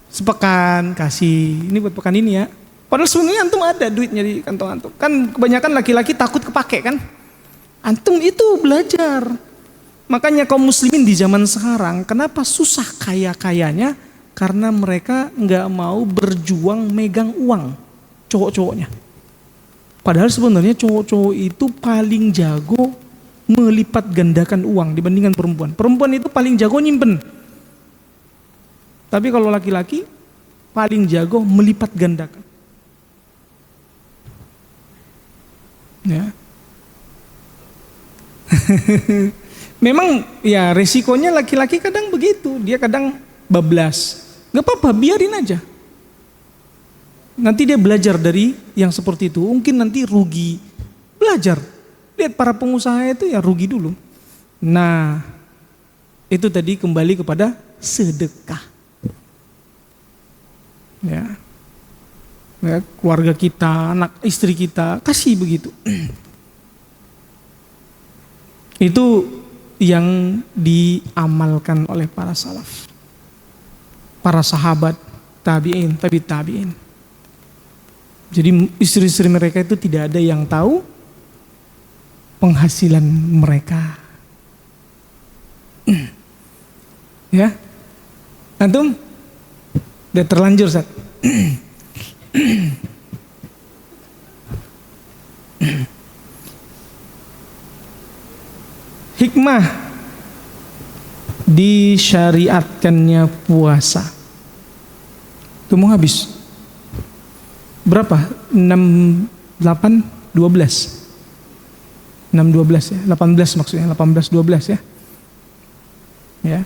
Sepekan kasih, ini buat pekan ini ya. Padahal sebenarnya antum ada duitnya di kantong antum. Kan kebanyakan laki-laki takut kepake kan. Antum itu belajar. Makanya kaum muslimin di zaman sekarang kenapa susah kaya-kayanya? Karena mereka nggak mau berjuang megang uang, cowok-cowoknya. Padahal sebenarnya cowok-cowok itu paling jago melipat gandakan uang dibandingkan perempuan. Perempuan itu paling jago nyimpen. Tapi kalau laki-laki paling jago melipat gandakan. Ya. Memang ya resikonya laki-laki kadang begitu, dia kadang bablas. Gak apa-apa, biarin aja. Nanti dia belajar dari yang seperti itu, mungkin nanti rugi. Belajar. Lihat para pengusaha itu ya rugi dulu. Nah, itu tadi kembali kepada sedekah. Ya. Ya, keluarga kita, anak istri kita, kasih begitu. Itu yang diamalkan oleh para salaf, para sahabat, tabi'in, tabi'in. Jadi istri-istri mereka itu tidak ada yang tahu penghasilan mereka. Ya, antum udah terlanjur Ustaz. Hikmah disyariatkannya puasa. Itu mau habis berapa? 6, 8, 12 6, 12 ya, 18 maksudnya, 18, 12 ya. Ya.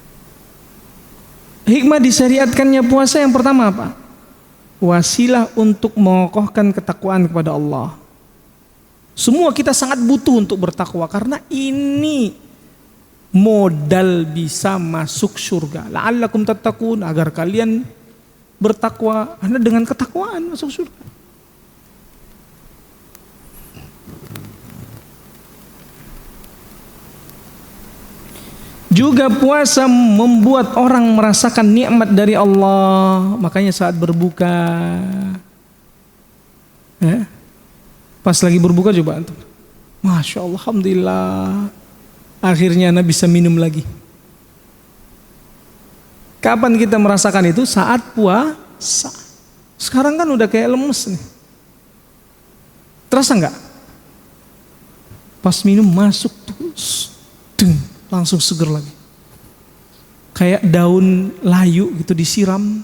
Hikmah disyariatkannya puasa yang pertama apa? Wasilah untuk mengokohkan ketakwaan kepada Allah. Semua kita sangat butuh untuk bertakwa karena ini modal bisa masuk surga. La'allakum tattaqun, agar kalian bertakwa. Karena dengan ketakwaan masuk surga. Juga puasa membuat orang merasakan nikmat dari Allah. Makanya saat berbuka, ya, pas lagi berbuka coba antum, Masya Allah, Alhamdulillah, akhirnya Anda bisa minum lagi. Kapan kita merasakan itu? Saat puasa. Sekarang kan udah kayak lemes nih. Terasa nggak? Pas minum masuk terus, langsung seger lagi. Kayak daun layu gitu disiram.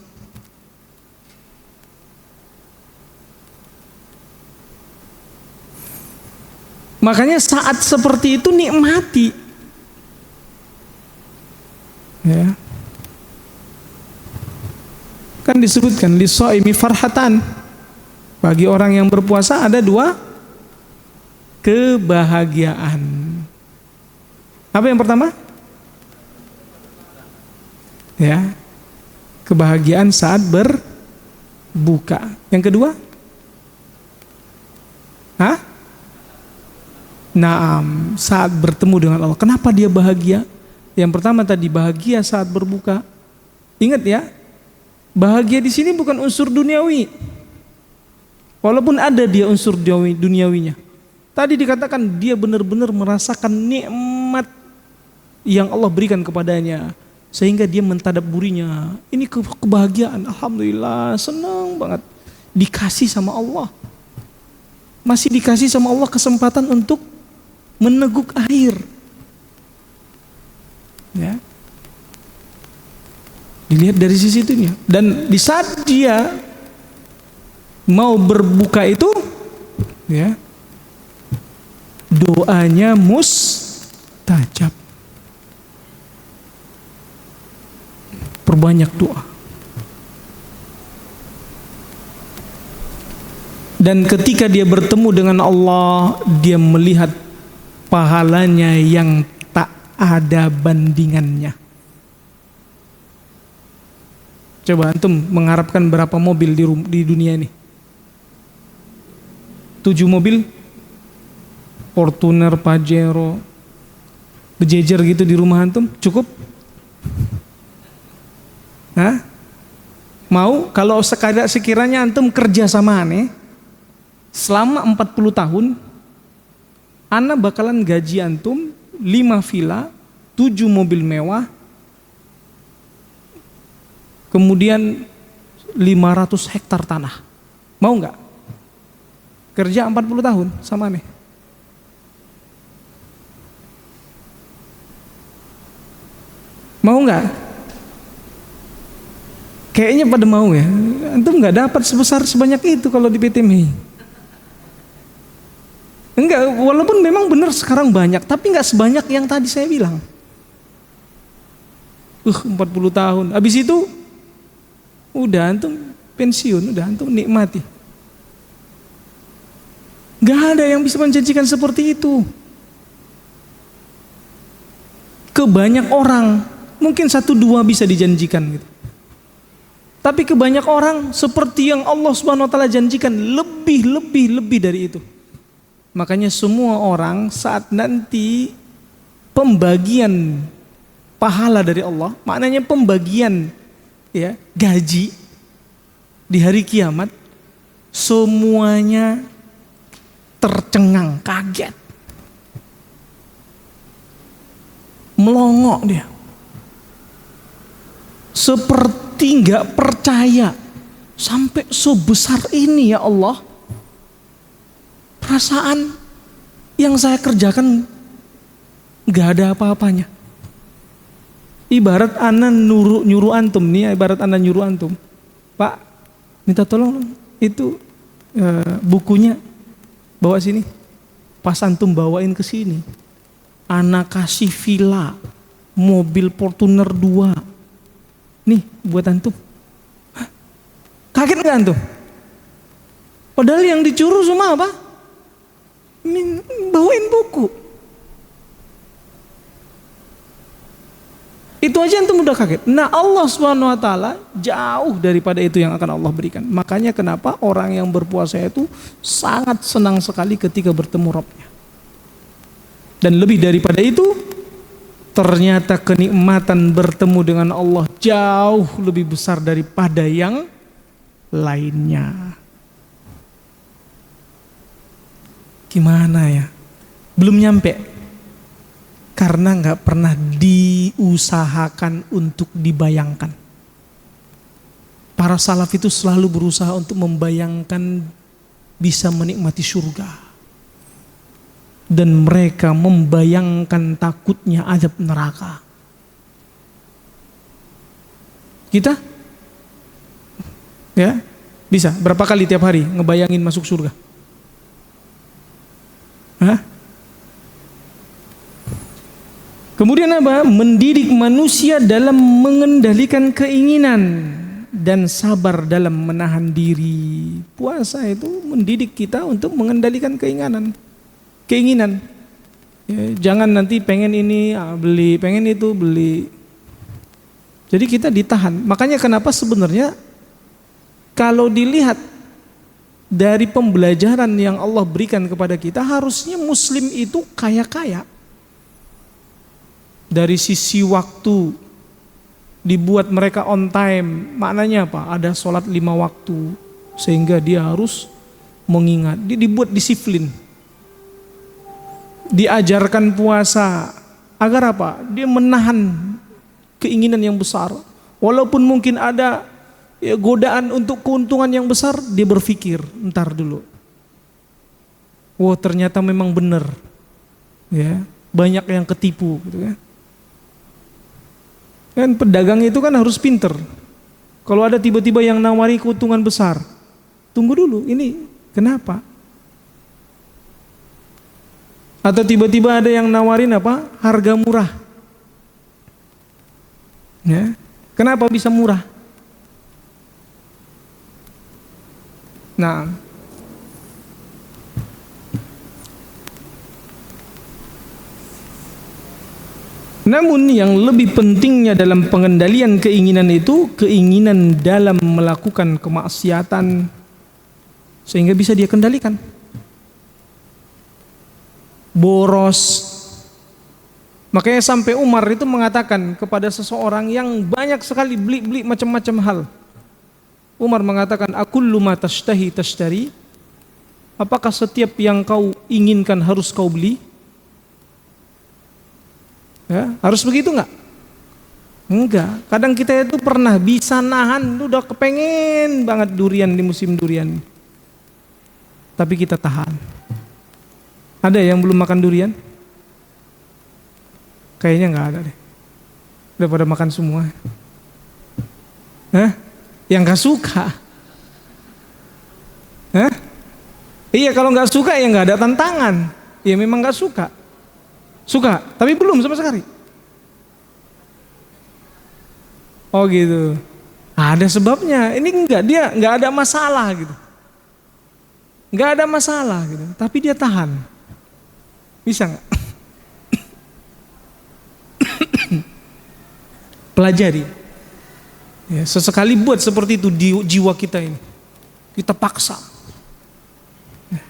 Makanya saat seperti itu nikmati. Ya. Kan disebutkan lis-shaimi farhatan. Bagi orang yang berpuasa ada 2 kebahagiaan. Apa yang pertama? Ya, kebahagiaan saat berbuka. Yang kedua? Naam, saat bertemu dengan Allah. Kenapa dia bahagia? Yang pertama tadi bahagia saat berbuka. Ingat ya, bahagia di sini bukan unsur duniawi. Walaupun ada dia unsur duniawinya. Tadi dikatakan dia benar-benar merasakan nikmat yang Allah berikan kepadanya, sehingga dia mentadabburinya. Ini kebahagiaan, alhamdulillah, senang banget dikasih sama Allah. Masih dikasih sama Allah kesempatan untuk meneguk air. Ya. Dilihat dari sisi itunya. Dan di saat dia mau berbuka itu, ya, doanya mustajab. Perbanyak doa. Dan ketika dia bertemu dengan Allah, dia melihat pahalanya yang tak ada bandingannya. Coba antum mengharapkan berapa mobil di dunia ini? 7 mobil? Fortuner, Pajero, berjejer gitu di rumah antum? Cukup? Hah? Mau kalau sekiranya antum kerja sama aneh selama 40 tahun, ana bakalan gaji antum 5 villa, 7 mobil mewah, kemudian 500 hektar tanah. Mau nggak? Kerja 40 tahun sama aneh. Mau nggak? Kayaknya pada mau ya. Antum nggak dapat sebanyak itu kalau di PT MI. Enggak, walaupun memang benar sekarang banyak, tapi nggak sebanyak yang tadi saya bilang. 40 tahun. Habis itu udah antum pensiun, udah antum nikmati. Nggak ada yang bisa menjanjikan seperti itu. Ke banyak orang, mungkin 1-2 bisa dijanjikan gitu. Tapi ke banyak orang seperti yang Allah Subhanahu wa taala janjikan lebih dari itu. Makanya semua orang saat nanti pembagian pahala dari Allah, maknanya pembagian ya gaji di hari kiamat, semuanya tercengang, kaget, melongo dia, seperti nggak percaya, sampai sebesar ini ya Allah, perasaan yang saya kerjakan nggak ada apa-apanya. Ibarat ana nyuruh antum nih, ibarat ana nyuruh antum, Pak, minta tolong itu bukunya bawa sini. Pas antum bawain ke sini, ana kasih villa, mobil Fortuner 2. Nih buat antum. Hah? Kaget nggak antum? Padahal yang dicuru cuma apa? Bawain buku. Itu aja antum udah kaget. Nah, Allah Subhanahu wa taala jauh daripada itu yang akan Allah berikan. Makanya kenapa orang yang berpuasa itu sangat senang sekali ketika bertemu Rabbnya. Dan lebih daripada itu, ternyata kenikmatan bertemu dengan Allah jauh lebih besar daripada yang lainnya. Gimana ya? Belum nyampe. Karena nggak pernah diusahakan untuk dibayangkan. Para salaf itu selalu berusaha untuk membayangkan bisa menikmati surga. Dan mereka membayangkan takutnya azab neraka. Kita? Ya, bisa. Berapa kali tiap hari ngebayangin masuk surga? Hah? Kemudian apa? Mendidik manusia dalam mengendalikan keinginan dan sabar dalam menahan diri. Puasa itu mendidik kita untuk mengendalikan keinginan. Ya, jangan nanti pengen ini beli, pengen itu beli. Jadi kita ditahan. Makanya kenapa sebenarnya kalau dilihat dari pembelajaran yang Allah berikan kepada kita, harusnya Muslim itu kaya-kaya. Dari sisi waktu dibuat mereka on time, maknanya apa? Ada sholat 5 waktu, sehingga dia harus mengingat. Dia dibuat disiplin, diajarkan puasa agar apa? Dia menahan keinginan yang besar. Walaupun mungkin ada godaan untuk keuntungan yang besar, dia berpikir, ntar dulu. Wah, ternyata memang benar, ya, banyak yang ketipu, gitu kan? Kan pedagang itu kan harus pinter. Kalau ada tiba-tiba yang nawari keuntungan besar, tunggu dulu, ini kenapa? Atau tiba-tiba ada yang nawarin apa? Harga murah. Ya, kenapa bisa murah? Nah, namun yang lebih pentingnya dalam pengendalian keinginan itu, keinginan dalam melakukan kemaksiatan sehingga bisa dia kendalikan. Boros. Makanya sampai Umar itu mengatakan kepada seseorang yang banyak sekali beli macam-macam hal. Umar mengatakan, "Akullu ma tashtahi tashtari?" Apakah setiap yang kau inginkan harus kau beli? Ya, harus begitu enggak? Enggak. Kadang kita itu pernah bisa nahan, udah kepengen banget durian di musim durian, tapi kita tahan. Ada yang belum makan durian? Kayaknya enggak ada deh. Udah pada makan semua. Hah? Yang enggak suka? Hah? Iya, kalau enggak suka ya enggak ada tantangan. Ya memang enggak suka. Suka, tapi belum sama sekali. Oh gitu. Ada sebabnya. Ini enggak, dia enggak ada masalah gitu. Enggak ada masalah gitu. Tapi dia tahan. Bisa enggak? Pelajari. Ya, sesekali buat seperti itu di jiwa kita ini. Kita paksa.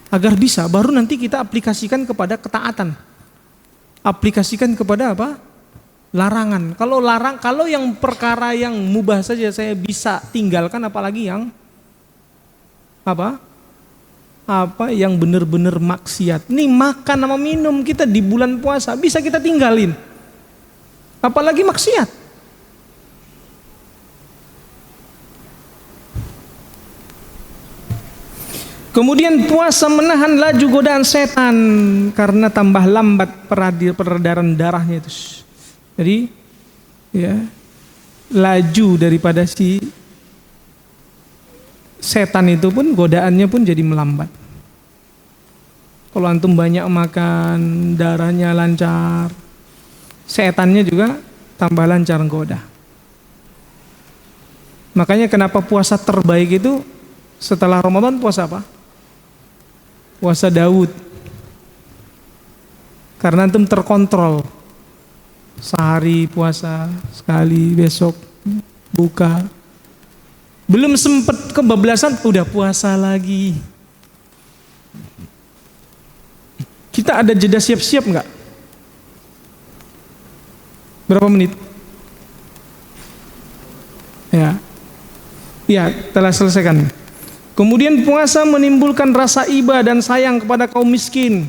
Agar bisa, baru nanti kita aplikasikan kepada ketaatan. Aplikasikan kepada apa? Larangan. Kalau yang perkara yang mubah saja saya bisa tinggalkan, apalagi yang apa? Apa yang benar-benar maksiat. Nih makan sama minum kita di bulan puasa bisa kita tinggalin. Apalagi maksiat. Kemudian puasa menahan laju godaan setan karena tambah lambat peredaran darahnya itu. Jadi ya, laju daripada si setan itu pun, godaannya pun jadi melambat. Kalau antum banyak makan, darahnya lancar, setannya juga tambah lancar goda. Makanya kenapa puasa terbaik itu setelah Ramadan puasa apa? Puasa Daud. Karena antum terkontrol. Sehari puasa, sekali besok buka. Belum sempat kebablasan udah puasa lagi. Kita ada jeda siap-siap enggak? Berapa menit? Ya. Ya, telah selesaikan. Kemudian puasa menimbulkan rasa iba dan sayang kepada kaum miskin.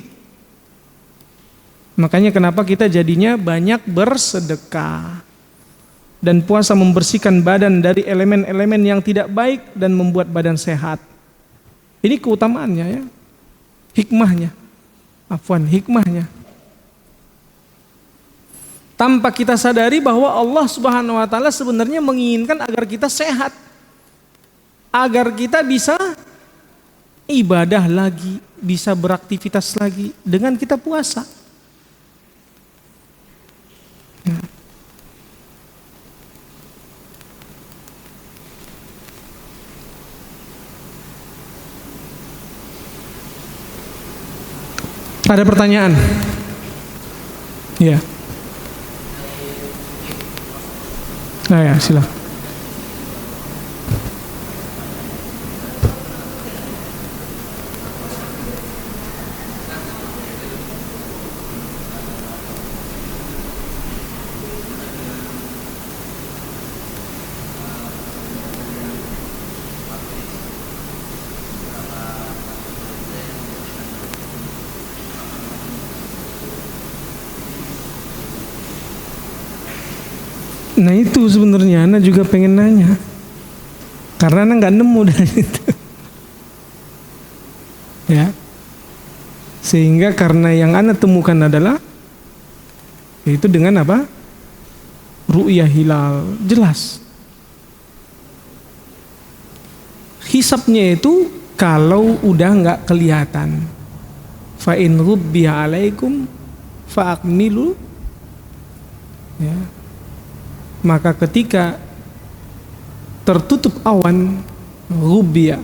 Makanya kenapa kita jadinya banyak bersedekah. Dan puasa membersihkan badan dari elemen-elemen yang tidak baik dan membuat badan sehat. Ini keutamaannya ya. Hikmahnya. Tanpa kita sadari bahwa Allah Subhanahu wa taala sebenarnya menginginkan agar kita sehat. Agar kita bisa ibadah lagi, bisa beraktivitas lagi dengan kita puasa. Ya. Ada pertanyaan? Ya. Nah ya, silakan. Nah itu sebenarnya Ana juga pengen nanya, karena Ana nggak nemu dari itu, ya. Sehingga karena yang Ana temukan adalah itu dengan apa? Ru'yah hilal, jelas. Hisabnya itu kalau udah nggak kelihatan, fa in rubbiya alaikum fa akmilu, ya. Maka ketika tertutup awan, rubia,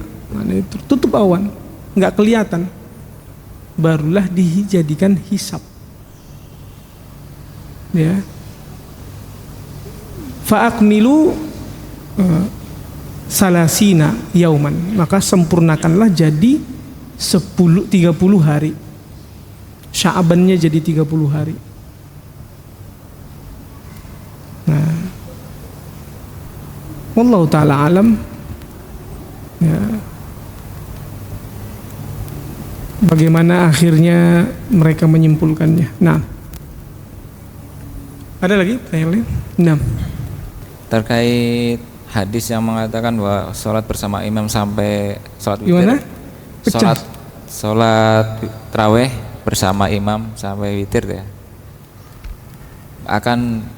tertutup awan, nggak kelihatan, barulah dijadikan hisab. Ya, faakmilu salasina yauman, maka sempurnakanlah jadi 30 hari. Sya'bannya jadi 30 hari. Nah, wallahu ta'ala alam, ya, bagaimana akhirnya mereka menyimpulkannya. Nah, ada lagi pertanyaan lain? Nah, terkait hadis yang mengatakan bahwa sholat bersama imam sampai sholat witir. Gimana? Sholat tarawih bersama imam sampai witir ya, akan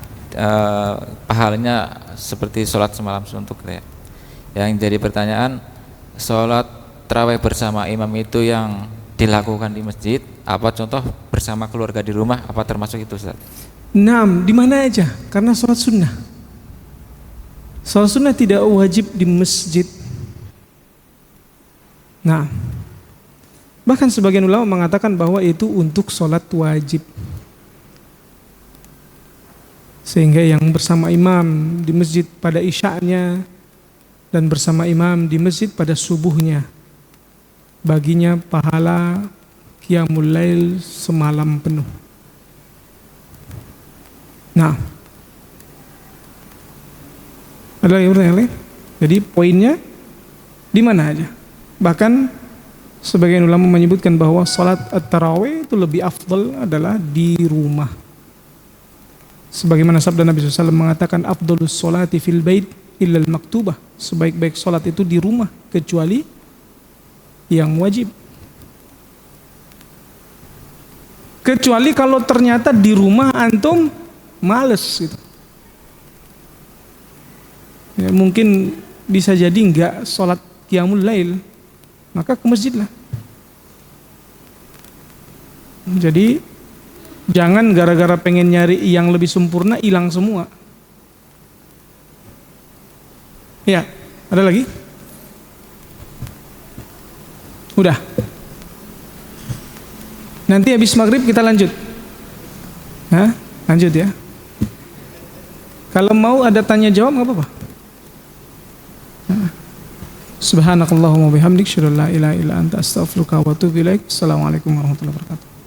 pahalanya seperti sholat semalam suntuk ya. Yang jadi pertanyaan, sholat tarawih bersama imam itu yang dilakukan di masjid, apa contoh bersama keluarga di rumah, apa termasuk itu Ustaz? nah, di mana aja? Karena sholat sunnah. Sholat sunnah tidak wajib di masjid. Nah, bahkan sebagian ulama mengatakan bahwa itu untuk sholat wajib. Sehingga yang bersama imam di masjid pada isya'nya dan bersama imam di masjid pada subuhnya, baginya pahala qiyamul lail semalam penuh. Nah, ada lagi pertanyaan lain? Jadi poinnya di mana aja? Bahkan sebagian ulama menyebutkan bahwa salat at-tarawih itu lebih afdal adalah di rumah. Sebagaimana sabda Nabi SAW mengatakan, afdalus sholati fil bait illal maktubah, sebaik-baik salat itu di rumah kecuali yang wajib. Kecuali kalau ternyata di rumah antum males gitu. ya, mungkin bisa jadi enggak sholat qiyamul lail, maka ke masjid lah. Jadi jangan gara-gara pengen nyari yang lebih sempurna hilang semua. Ya, ada lagi? Udah. Nanti habis maghrib kita lanjut. Hah? Lanjut ya. Kalau mau ada tanya jawab nggak apa-apa. Subhanakallahumma bihamdik, asyhadu an la ilaha illa anta, astaghfiruka wa atubu ilaik. Assalamualaikum warahmatullahi wabarakatuh.